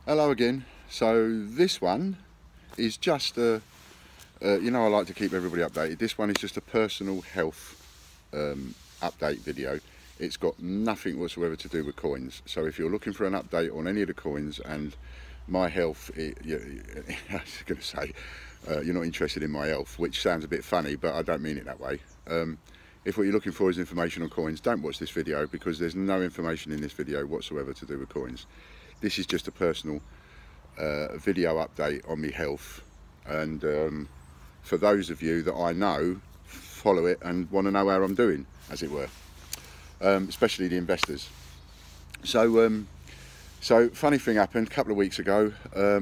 Hello again. So this one is just a, you know, I like to keep everybody updated. This one is just a personal health update video. It's got nothing whatsoever to do with coins. So if you're looking for an update on any of the coins and my health, I was going to say, you're not interested in my health, which sounds a bit funny, but I don't mean it that way. If what you're looking for is information on coins, don't watch this video, because there's no information in this video whatsoever to do with coins. This is just a personal video update on my health, and for those of you that I know follow it and want to know how I'm doing, as it were, especially the investors. So funny thing happened a couple of weeks ago. I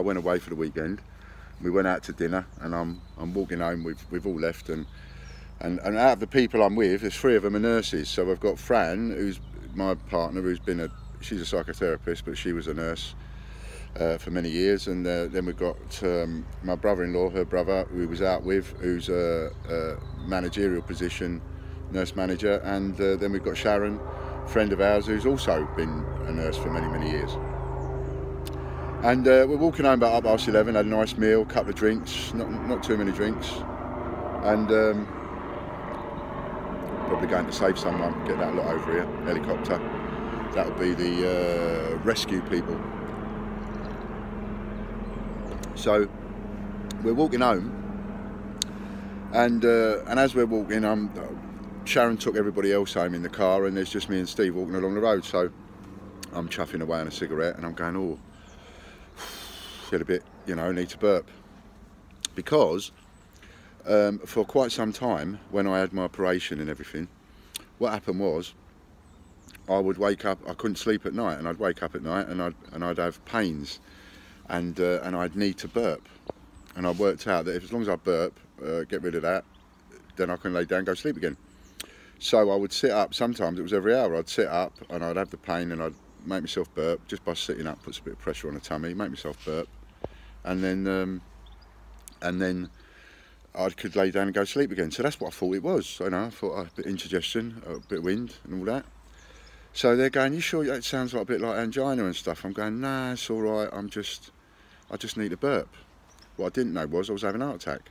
went away for the weekend. We went out to dinner, and I'm walking home. We've all left, and out of the people I'm with, there's 3 of them are nurses. So I've got Fran, who's my partner, who's been she's a psychotherapist, but she was a nurse for many years. And then we've got my brother-in-law, her brother, who was out with, who's a managerial position, nurse manager. And then we've got Sharon, a friend of ours, who's also been a nurse for many years. And we're walking home about 11:30, had a nice meal, a couple of drinks, not too many drinks, and probably going to save someone, get that lot over here, helicopter. That'll be the rescue people. So we're walking home, and as we're walking, Sharon took everybody else home in the car, and there's just me and Steve walking along the road. So I'm chuffing away on a cigarette, and I'm going, oh, feel a bit, you know, need to burp, because for quite some time, when I had my operation and everything, what happened was I would wake up, I couldn't sleep at night, and I'd wake up at night and I'd have pains, and I'd need to burp. And I worked out that as long as I burp, get rid of that, then I can lay down and go to sleep again. So I would sit up. Sometimes it was every hour. I'd sit up and I'd have the pain, and I'd make myself burp just by sitting up, puts a bit of pressure on the tummy, make myself burp, and then I could lay down and go to sleep again. So that's what I thought it was. You know, I thought a bit of indigestion, a bit of wind and all that. So they're going, you sure it sounds like a bit like angina and stuff? I'm going, nah, it's all right. I just need a burp. What I didn't know was I was having a heart attack,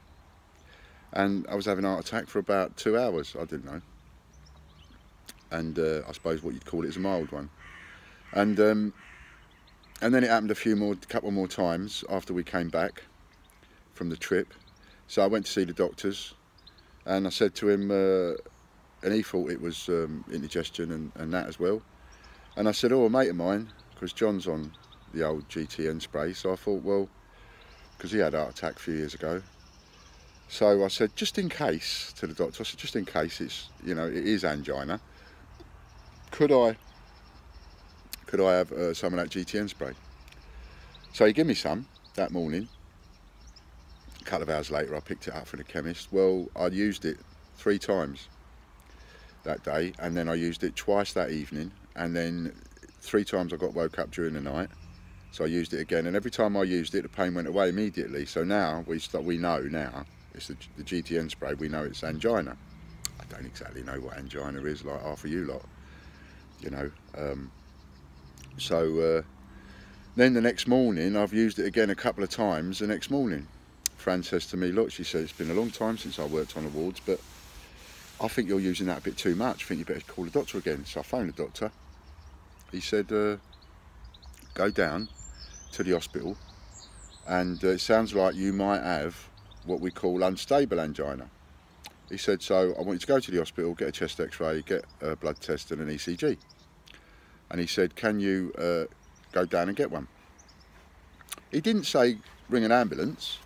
and I was having a heart attack for about 2 hours. I didn't know, and I suppose what you'd call it is a mild one. And then it happened a couple more times after we came back from the trip. So I went to see the doctors, and I said to him, and he thought it was indigestion and that as well. And I said, oh, a mate of mine, because John's on the old GTN spray, so I thought, well, because he had a heart attack a few years ago. So I said, just in case, to the doctor, I said, just in case it's, you know, it is angina, could I have some of that GTN spray? So he gave me some that morning. A couple of hours later, I picked it up from the chemist. Well, I used it 3 times that day, and then I used it twice that evening, and then 3 times I got woke up during the night. So I used it again, and every time I used it, the pain went away immediately. So now we know now it's the GTN spray. We know it's angina. I don't exactly know what angina is, like half of you lot, you know. Then the next morning, I've used it again a couple of times. The next morning, Fran says to me, look, she says, it's been a long time since I worked on awards, but I think you're using that a bit too much. I think you better call the doctor again. So I phoned the doctor. He said, go down to the hospital, and it sounds like you might have what we call unstable angina. He said, so I want you to go to the hospital, get a chest x-ray, get a blood test and an ECG. And he said, can you go down and get one? He didn't say ring an ambulance.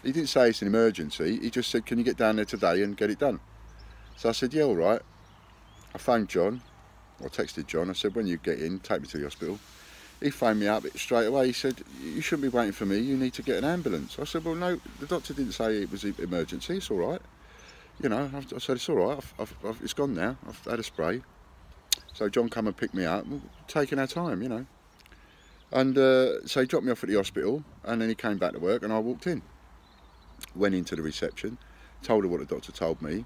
He didn't say it's an emergency. He just said, can you get down there today and get it done? So I said, yeah, all right. I phoned John, or texted John. I said, when you get in, take me to the hospital. He phoned me up straight away. He said, you shouldn't be waiting for me. You need to get an ambulance. I said, well, no, the doctor didn't say it was an emergency. It's all right. You know, I said, it's all right. It's gone now. I've had a spray. So John come and picked me up, taking our time, you know. And so he dropped me off at the hospital, and then he came back to work, and I walked in. Went into the reception, told her what the doctor told me.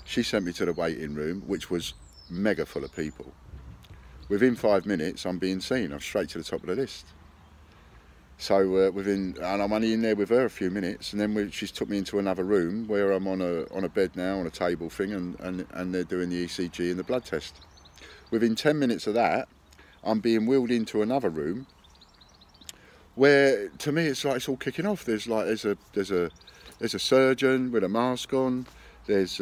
She sent me to the waiting room, which was mega full of people. Within 5 minutes, I'm being seen. I'm straight to the top of the list. So and I'm only in there with her a few minutes, and then she's took me into another room where I'm on a bed now, on a table thing, and they're doing the ECG and the blood test. Within 10 minutes of that, I'm being wheeled into another room where, to me, it's like it's all kicking off. There's a surgeon with a mask on. There's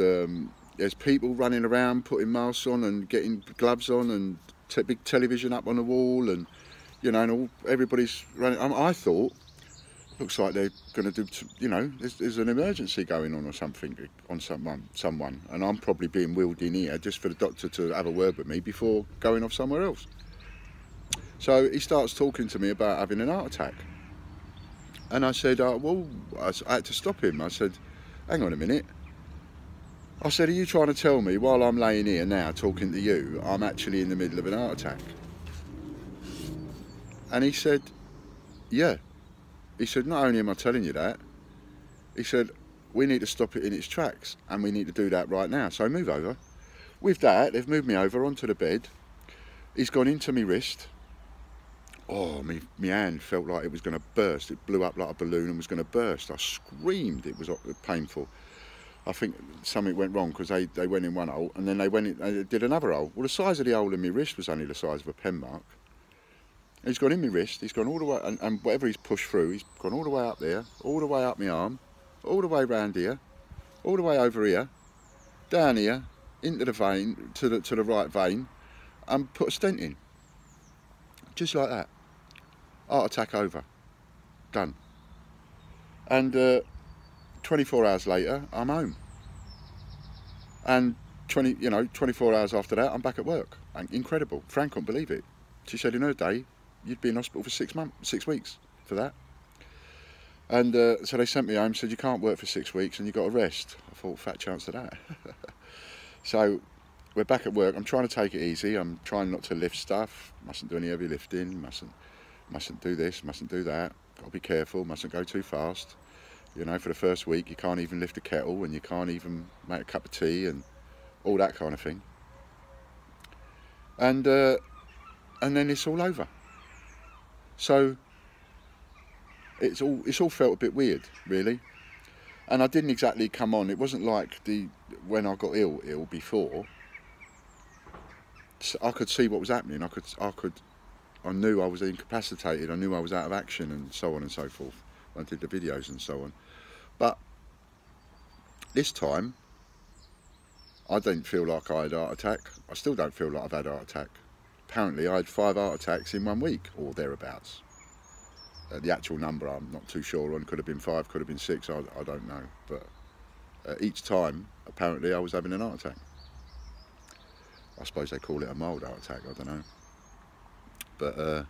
people running around putting masks on and getting gloves on, and big television up on the wall, and you know, and everybody's running. I thought, looks like they're going to do, you know, there's an emergency going on or something on someone, and I'm probably being wheeled in here just for the doctor to have a word with me before going off somewhere else. So he starts talking to me about having an heart attack, and I said, well, I had to stop him. I said, hang on a minute. I said, are you trying to tell me while I'm laying here now talking to you, I'm actually in the middle of an heart attack? And he said, yeah. He said, not only am I telling you that, he said, we need to stop it in its tracks, and we need to do that right now. So move over. With that, they've moved me over onto the bed. He's gone into my wrist. Oh, my hand felt like it was going to burst. It blew up like a balloon and was going to burst. I screamed. It was painful. I think something went wrong because they went in one hole, and then they did another hole. Well, the size of the hole in my wrist was only the size of a pen mark. He's gone in my wrist, he's gone all the way, and whatever he's pushed through, he's gone all the way up there, all the way up my arm, all the way round here, all the way over here, down here, into the vein, to the right vein, and put a stent in. Just like that. Heart attack over. Done. And 24 hours later, I'm home. And 24 hours after that, I'm back at work. Incredible. Fran couldn't believe it. She said in her day, you'd be in hospital for 6 weeks for that. And so they sent me home, said you can't work for 6 weeks and you've got to rest. I thought, fat chance of that. So we're back at work. I'm trying to take it easy. I'm trying not to lift stuff. Mustn't do any heavy lifting. Mustn't do this, mustn't do that. Got to be careful, mustn't go too fast. You know, for the first week, you can't even lift a kettle, and you can't even make a cup of tea and all that kind of thing. And then it's all over. So it's all felt a bit weird, really. And I didn't exactly come on. It wasn't like when I got ill before. So I could see what was happening. I knew I was incapacitated. I knew I was out of action, and so on and so forth. I did the videos and so on. But this time, I didn't feel like I had a heart attack. I still don't feel like I've had a heart attack. Apparently I had 5 heart attacks in 1 week, or thereabouts. The actual number I'm not too sure on. Could have been 5, could have been 6, I don't know. But each time, apparently I was having an heart attack. I suppose they call it a mild heart attack, I don't know. But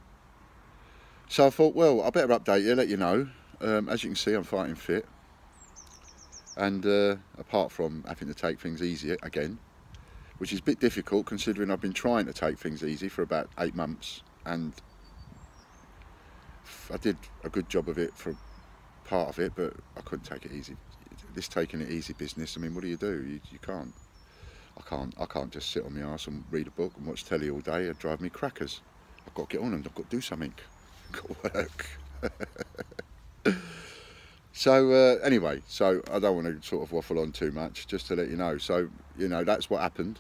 so I thought, well, I better update you, let you know. As you can see, I'm fighting fit. And apart from having to take things easy again, which is a bit difficult considering I've been trying to take things easy for about 8 months, and I did a good job of it for part of it, but I couldn't take it easy. This taking it easy business, I mean, what do? You can't. I can't just sit on my arse and read a book and watch telly all day. It'd drive me crackers. I've got to get on and I've got to do something. I've got to work. So anyway, so I don't want to sort of waffle on too much, just to let you know. So, you know, that's what happened.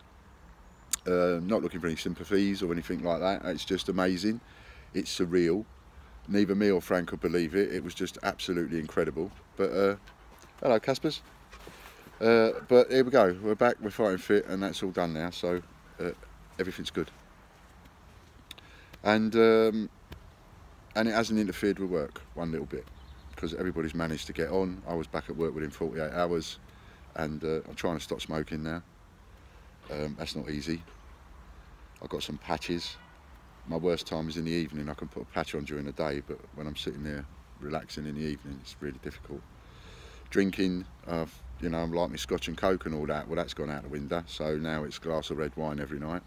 Not looking for any sympathies or anything like that. It's just amazing. It's surreal. Neither me or Fran could believe it. It was just absolutely incredible. But hello, Caspers. But here we go. We're back. We're fighting fit, and that's all done now. So everything's good. And it hasn't interfered with work one little bit, because everybody's managed to get on. I was back at work within 48 hours, and I'm trying to stop smoking now. That's not easy. I've got some patches. My worst time is in the evening. I can put a patch on during the day, but when I'm sitting there relaxing in the evening, it's really difficult. Drinking, you know, I'm like my Scotch and Coke and all that. Well, that's gone out the window. So now it's a glass of red wine every night,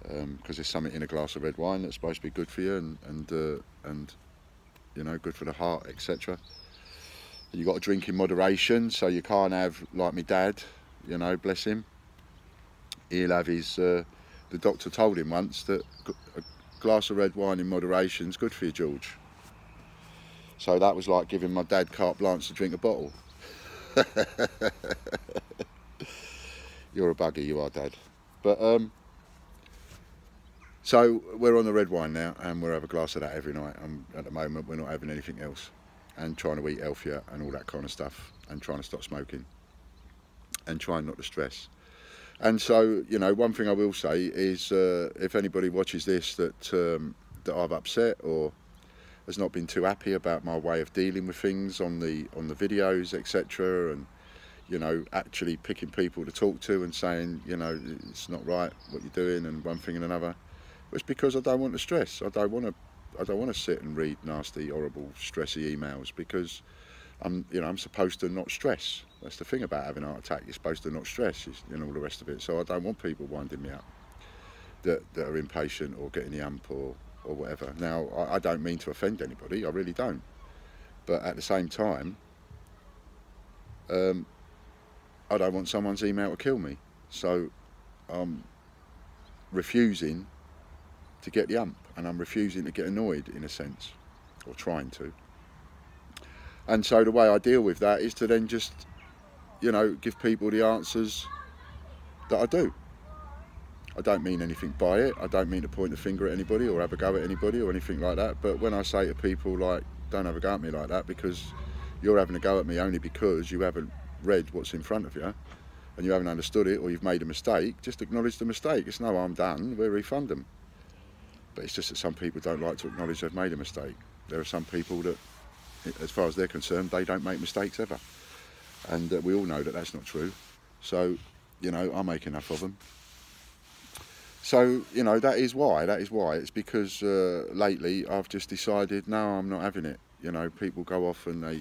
because there's something in a glass of red wine that's supposed to be good for you, and you know, good for the heart, etc. You've got to drink in moderation, so you can't have, like my dad, you know, bless him. He'll have his the doctor told him once that a glass of red wine in moderation is good for you, George. So that was like giving my dad carte blanche to drink a bottle. You're a buggy, you are, Dad. But so we're on the red wine now, and we'll have a glass of that every night. And at the moment, we're not having anything else, and trying to eat healthier and all that kind of stuff, and trying to stop smoking, and trying not to stress. And so, you know, one thing I will say is, if anybody watches this that that I've upset or has not been too happy about my way of dealing with things on the videos, etc., and you know, actually picking people to talk to and saying, you know, it's not right what you're doing and one thing and another, it's because I don't want to stress. I don't want to sit and read nasty, horrible, stressy emails, because I'm supposed to not stress. That's the thing about having a heart attack. You're supposed to not stress, and all the rest of it. So I don't want people winding me up that are impatient or getting the ump or whatever. Now, I don't mean to offend anybody. I really don't. But at the same time, I don't want someone's email to kill me. So I'm refusing to get the ump, and I'm refusing to get annoyed, in a sense, or trying to. And so the way I deal with that is to then just, you know, give people the answers that I do. I don't mean anything by it. I don't mean to point the finger at anybody or have a go at anybody or anything like that. But when I say to people, like, don't have a go at me like that, because you're having a go at me only because you haven't read what's in front of you and you haven't understood it, or you've made a mistake, just acknowledge the mistake. It's no harm done, we'll refund them. But it's just that some people don't like to acknowledge they've made a mistake. There are some people that, as far as they're concerned, they don't make mistakes ever. And we all know that that's not true. So, you know, I make enough of them. So, you know, that is why. It's because lately I've just decided, no, I'm not having it. You know, people go off and they,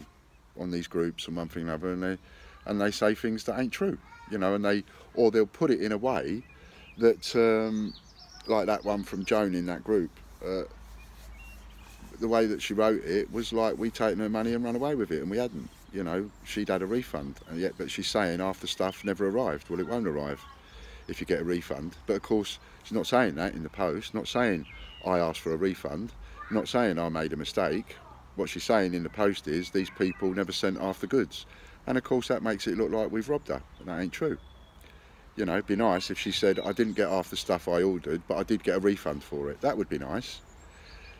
on these groups and one thing and another, and they say things that ain't true. You know, and they'll put it in a way that, like that one from Joan in that group, the way that she wrote it was like we'd taken her money and run away with it, and we hadn't. You know, she'd had a refund, and yet, but she's saying half the stuff never arrived. Well, it won't arrive if you get a refund. But of course, she's not saying that in the post, not saying I asked for a refund, not saying I made a mistake. What she's saying in the post is these people never sent half the goods. And of course that makes it look like we've robbed her, and that ain't true. You know, it'd be nice if she said, I didn't get half the stuff I ordered, but I did get a refund for it. That would be nice.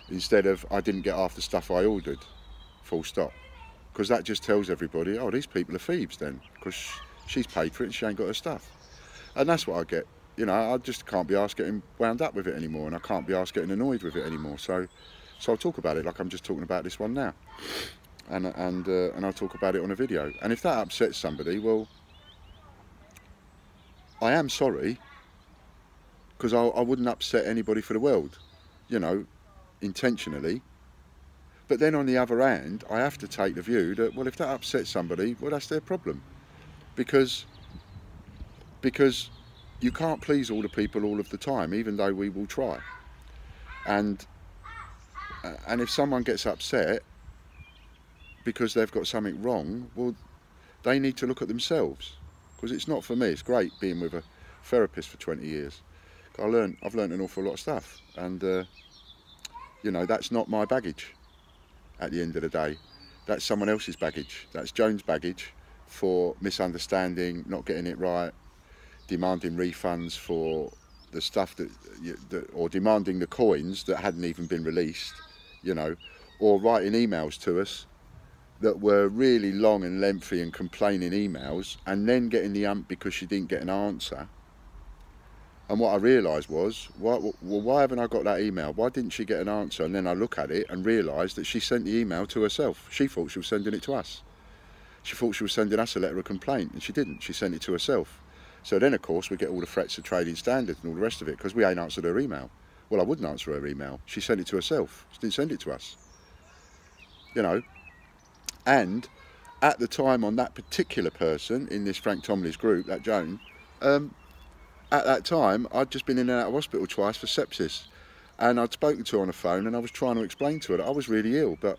Instead of, I didn't get half the stuff I ordered, full stop. Because that just tells everybody, oh, these people are thieves then, because she's paid for it and she ain't got her stuff. And that's what I get. You know, I just can't be asked getting wound up with it anymore, and I can't be asked getting annoyed with it anymore. So I'll talk about it like I'm just talking about this one now. And I'll talk about it on a video. And if that upsets somebody, well, I am sorry, because I wouldn't upset anybody for the world, you know, intentionally. But then on the other hand, I have to take the view that, well, if that upsets somebody, well, that's their problem. Because you can't please all the people all of the time, even though we will try. And if someone gets upset because they've got something wrong, well, they need to look at themselves. Because it's not for me. It's great being with a therapist for 20 years. I've learned an awful lot of stuff, and you know, that's not my baggage. At the end of the day, that's someone else's baggage. That's Joan's baggage for misunderstanding, not getting it right, demanding refunds for the stuff or demanding the coins that hadn't even been released, you know, or writing emails to us that were really long and lengthy and complaining emails, and then getting the ump because she didn't get an answer. And what I realised was, why haven't I got that email? Why didn't she get an answer? And then I look at it and realise that she sent the email to herself. She thought she was sending it to us. She thought she was sending us a letter of complaint, and she didn't. She sent it to herself. So then, of course, we get all the threats of trading standards and all the rest of it, because we ain't answered her email. Well, I wouldn't answer her email. She sent it to herself. She didn't send it to us. You know. And at the time, on that particular person in this Frank Tomley's group, that Joan, at that time, I'd just been in and out of hospital twice for sepsis. And I'd spoken to her on the phone, and I was trying to explain to her that I was really ill, but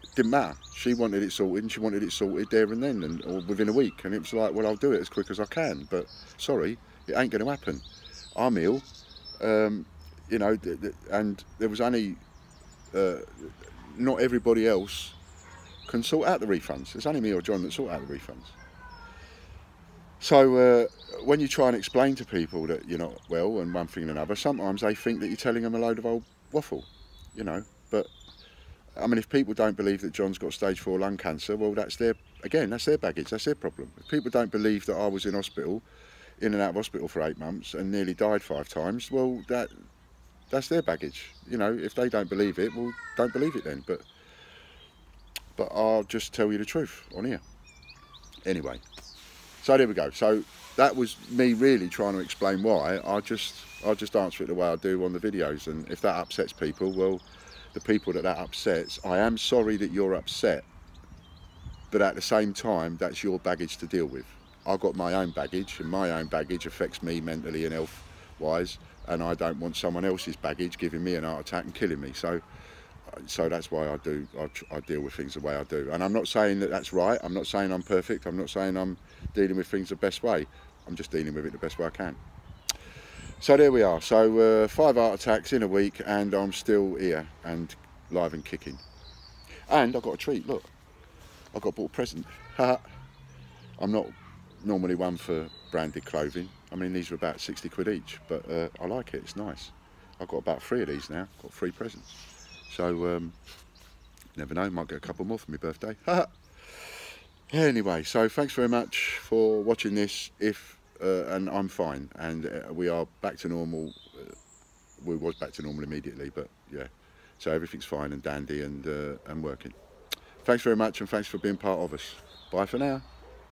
it didn't matter. She wanted it sorted, and she wanted it sorted there and then, or within a week. And it was like, well, I'll do it as quick as I can, but sorry, it ain't going to happen. I'm ill, you know, and there was only, not everybody else can sort out the refunds. It's only me or John that sort out the refunds. So when you try and explain to people that you're not well and one thing and another, sometimes they think that you're telling them a load of old waffle, you know. But I mean, if people don't believe that John's got stage 4 lung cancer, well, that's their baggage, that's their problem. If people don't believe that I was in hospital, in and out of hospital for 8 months and nearly died 5 times, well, that's their baggage. You know, if they don't believe it, well, don't believe it then. But I'll just tell you the truth on here. Anyway, so there we go. So that was me really trying to explain why. I'll just answer it the way I do on the videos, and if that upsets people, well, the people that upsets, I am sorry that you're upset, but at the same time, that's your baggage to deal with. I've got my own baggage, and my own baggage affects me mentally and health wise, and I don't want someone else's baggage giving me an heart attack and killing me. So that's why I deal with things the way I do. And I'm not saying that that's right. I'm not saying I'm perfect. I'm not saying I'm dealing with things the best way. I'm just dealing with it the best way I can. So there we are. So 5 heart attacks in a week, and I'm still here and live and kicking. And I got a treat. Look, I got bought a present. I'm not normally one for branded clothing. I mean, these are about 60 quid each, but I like it. It's nice. I've got about 3 of these now. Got 3 presents. So never know, might get a couple more for my birthday. Anyway, so thanks very much for watching this. And I'm fine, and we are back to normal. We was back to normal immediately, but yeah, so everything's fine and dandy and working. Thanks very much, and thanks for being part of us. Bye for now.